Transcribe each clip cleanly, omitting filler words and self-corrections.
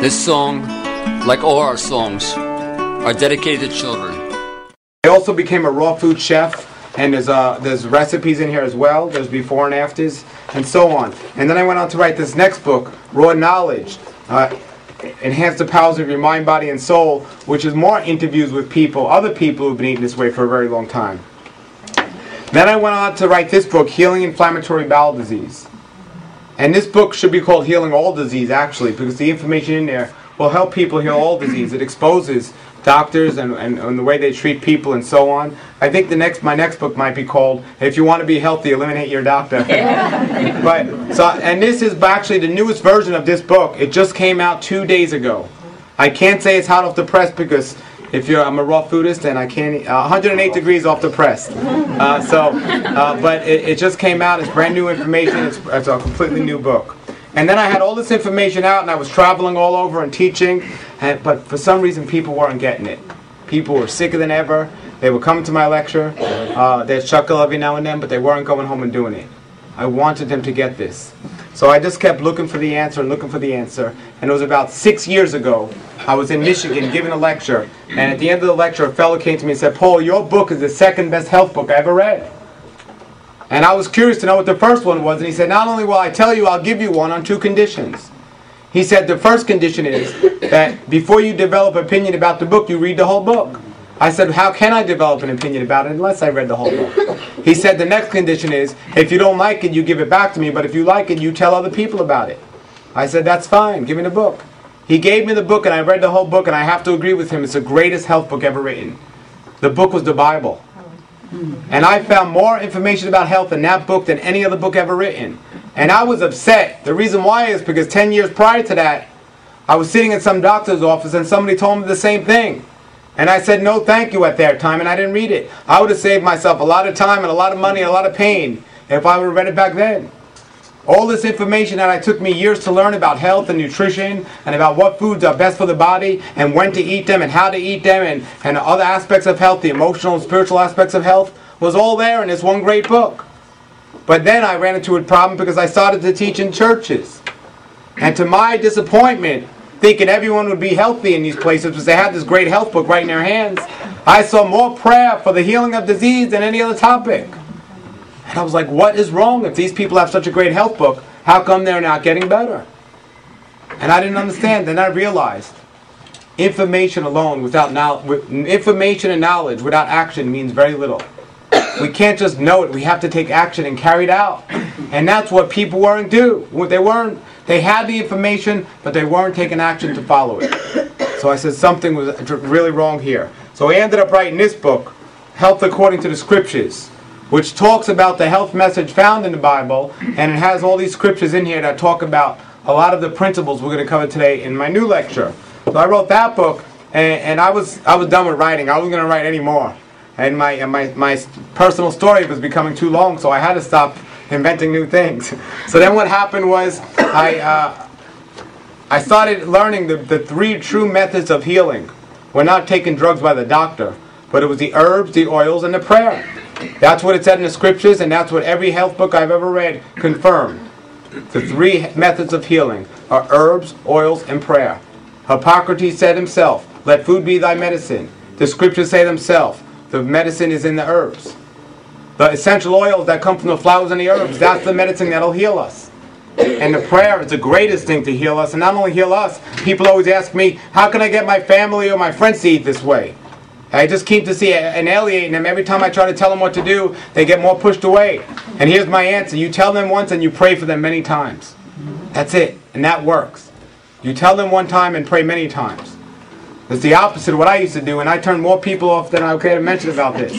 This song, like all our songs, are dedicated to children. I also became a raw food chef, and there's recipes in here as well. There's before and afters, and so on. And then I went on to write this next book, Raw Knowledge, Enhance the Powers of Your Mind, Body, and Soul, which is more interviews with people, other people who've been eating this way for a very long time. Then I went on to write this book, Healing Inflammatory Bowel Disease. And this book should be called Healing All Disease, actually, because the information in there will help people heal all disease. It exposes doctors and the way they treat people and so on. I think my next book might be called, If You Want to Be Healthy, Eliminate Your Doctor. And this is actually the newest version of this book. It just came out 2 days ago. I can't say it's hot off the press because I'm a raw foodist and I can't 108 degrees off the press. But it just came out. It's brand new information. It's a completely new book. And then I had all this information out and I was traveling all over and teaching, but for some reason people weren't getting it. People were sicker than ever. They were coming to my lecture. They'd chuckle every now and then, but they weren't going home and doing it. I wanted them to get this. So I just kept looking for the answer and looking for the answer. And it was about 6 years ago. I was in Michigan giving a lecture. And at the end of the lecture, a fellow came to me and said, "Paul, your book is the second best health book I ever read." And I was curious to know what the first one was. And he said, "Not only will I tell you, I'll give you one on 2 conditions." He said, "The first condition is that before you develop an opinion about the book, you read the whole book." I said, "How can I develop an opinion about it unless I read the whole book?" He said, "The next condition is, if you don't like it, you give it back to me, but if you like it, you tell other people about it." I said, "That's fine, give me the book." He gave me the book and I read the whole book, and I have to agree with him, it's the greatest health book ever written. The book was the Bible. And I found more information about health in that book than any other book ever written. And I was upset. The reason why is because 10 years prior to that, I was sitting in some doctor's office and somebody told me the same thing. And I said, "No, thank you," at that time, and I didn't read it. I would have saved myself a lot of time and a lot of money and a lot of pain if I would have read it back then. All this information that took me years to learn about health and nutrition and about what foods are best for the body and when to eat them and how to eat them and other aspects of health, the emotional and spiritual aspects of health, was all there in this one great book. But then I ran into a problem because I started to teach in churches. And to my disappointment, thinking everyone would be healthy in these places because they had this great health book right in their hands, I saw more prayer for the healing of disease than any other topic. And I was like, what is wrong? If these people have such a great health book, how come they're not getting better? And I didn't understand. Then I realized information alone, information and knowledge without action means very little. We can't just know it. We have to take action and carry it out. And that's what people weren't doing. They had the information, but they weren't taking action to follow it. So I said something was really wrong here. So I ended up writing this book, Health According to the Scriptures, which talks about the health message found in the Bible, and it has all these scriptures in here that talk about a lot of the principles we're going to cover today in my new lecture. So I wrote that book, and I was done with writing. I wasn't going to write any more. And my personal story was becoming too long, so I had to stop inventing new things. So then what happened was I started learning the 3 true methods of healing. We're not taking drugs by the doctor, but it was the herbs, the oils, and the prayer. That's what it said in the scriptures, and that's what every health book I've ever read confirmed. The 3 methods of healing are herbs, oils, and prayer. Hippocrates said himself, "Let food be thy medicine." The scriptures say themselves, the medicine is in the herbs. The essential oils that come from the flowers and the herbs, that's the medicine that'll heal us. And the prayer is the greatest thing to heal us. And not only heal us, people always ask me, how can I get my family or my friends to eat this way? I just keep to see alienating them. Every time I try to tell them what to do, they get more pushed away. And here's my answer. You tell them once and you pray for them many times. That's it. And that works. You tell them one time and pray many times. It's the opposite of what I used to do, and I turned more people off than I care to mention about this.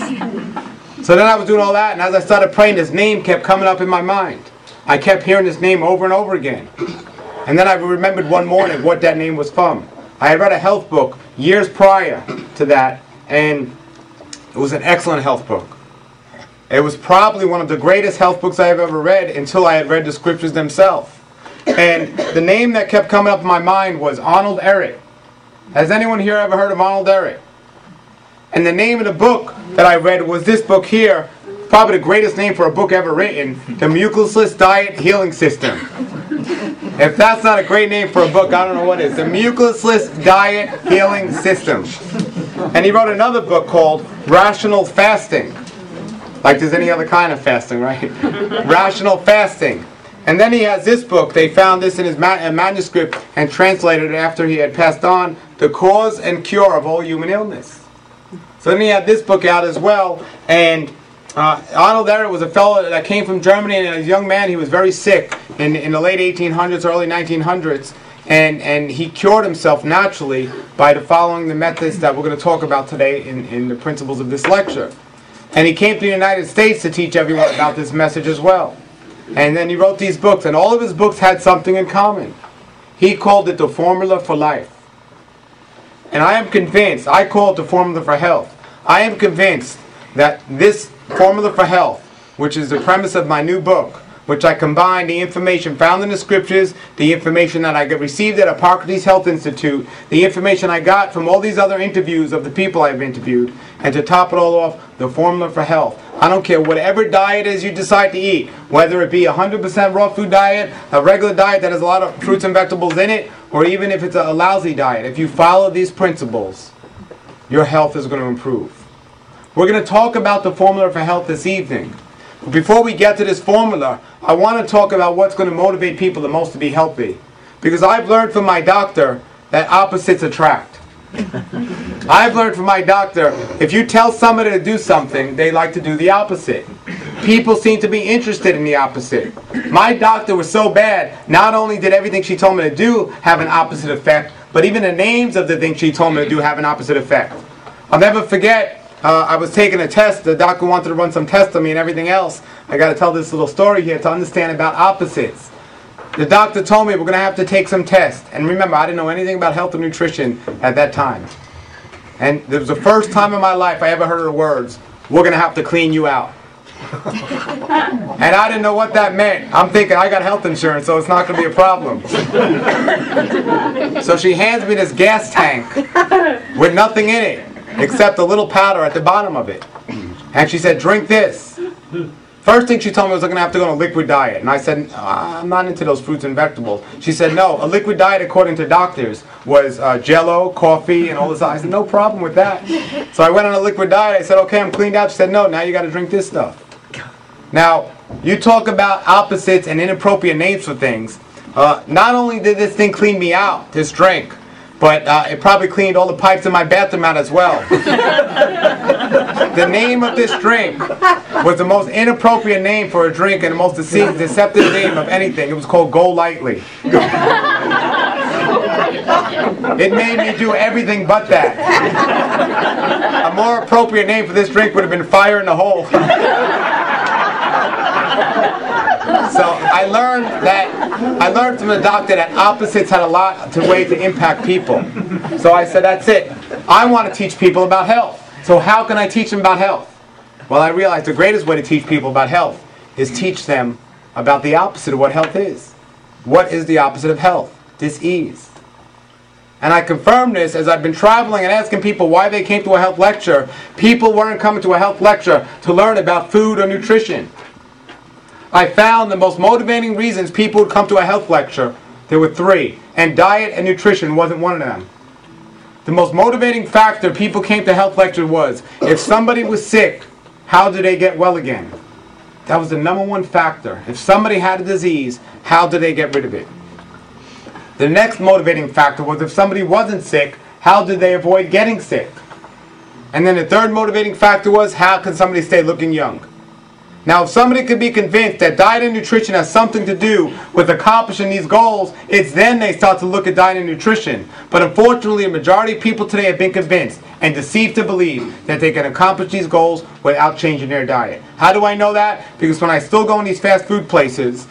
So then I was doing all that, and as I started praying, this name kept coming up in my mind. I kept hearing this name over and over again. And then I remembered one morning what that name was from. I had read a health book years prior to that, and it was an excellent health book. It was probably one of the greatest health books I have ever read until I had read the scriptures themselves. And the name that kept coming up in my mind was Arnold Ehret. Has anyone here ever heard of Arnold Ehret? And the name of the book that I read was this book here, probably the greatest name for a book ever written, The Mucilage Diet Healing System. If that's not a great name for a book, I don't know what is. The Mucilage Diet Healing System. And he wrote another book called Rational Fasting. Like there's any other kind of fasting, right? Rational Fasting. And then he has this book. They found this in his manuscript and translated it after he had passed on, The Cause and Cure of All Human Illness. So then he had this book out as well. And Arnold Ehret was a fellow that came from Germany, and as a young man he was very sick in the late 1800s, early 1900s. And he cured himself naturally by following the methods that we're going to talk about today in the principles of this lecture. And he came to the United States to teach everyone about this message as well. And then he wrote these books, and all of his books had something in common. He called it the formula for life. And I am convinced, I call it the formula for health. I am convinced that this formula for health, which is the premise of my new book, which I combine the information found in the scriptures, the information that I received at Hippocrates Health Institute, the information I got from all these other interviews of the people I've interviewed, and to top it all off, the formula for health. I don't care whatever diet is you decide to eat, whether it be a 100% raw food diet, a regular diet that has a lot of fruits and vegetables in it, or even if it's a lousy diet. If you follow these principles, your health is going to improve. We're going to talk about the formula for health this evening. But before we get to this formula, I want to talk about what's going to motivate people the most to be healthy. Because I've learned from my doctor that opposites attract. I've learned from my doctor, if you tell somebody to do something, they like to do the opposite. People seem to be interested in the opposite. My doctor was so bad, not only did everything she told me to do have an opposite effect, but even the names of the things she told me to do have an opposite effect. I'll never forget, I was taking a test, the doctor wanted to run some tests on me and everything else. I got to tell this little story here to understand about opposites. The doctor told me we're going to have to take some tests. And remember, I didn't know anything about health and nutrition at that time. And it was the first time in my life I ever heard of the words, we're going to have to clean you out. And I didn't know what that meant. I'm thinking, I got health insurance, so it's not going to be a problem. So she hands me this gas tank with nothing in it, except a little powder at the bottom of it. And she said, drink this. First thing she told me was I'm going to have to go on a liquid diet. And I said, I'm not into those fruits and vegetables. She said, no, a liquid diet, according to doctors, was Jell-O, coffee, and all this. I said, no problem with that. So I went on a liquid diet. I said, okay, I'm cleaned out. She said, no, now you got to drink this stuff. Now, you talk about opposites and inappropriate names for things. Not only did this thing clean me out, this drink, but it probably cleaned all the pipes in my bathroom out as well. The name of this drink was the most inappropriate name for a drink and the most deceptive name of anything. It was called Go Lightly. It made me do everything but that. A more appropriate name for this drink would have been Fire in the Hole. So I learned from the doctor that opposites had a lot of way to impact people. So I said, that's it. I want to teach people about health. So how can I teach them about health? Well, I realized the greatest way to teach people about health is teach them about the opposite of what health is. What is the opposite of health? Disease. And I confirmed this as I've been traveling and asking people why they came to a health lecture. People weren't coming to a health lecture to learn about food or nutrition. I found the most motivating reasons people would come to a health lecture, there were three, and diet and nutrition wasn't one of them. The most motivating factor people came to health lecture was, if somebody was sick, how do they get well again? That was the number one factor. If somebody had a disease, how do they get rid of it? The next motivating factor was, if somebody wasn't sick, how did they avoid getting sick? And then the third motivating factor was, how can somebody stay looking young? Now, if somebody could be convinced that diet and nutrition has something to do with accomplishing these goals, it's then they start to look at diet and nutrition. But unfortunately, a majority of people today have been convinced and deceived to believe that they can accomplish these goals without changing their diet. How do I know that? Because when I still go in these fast food places,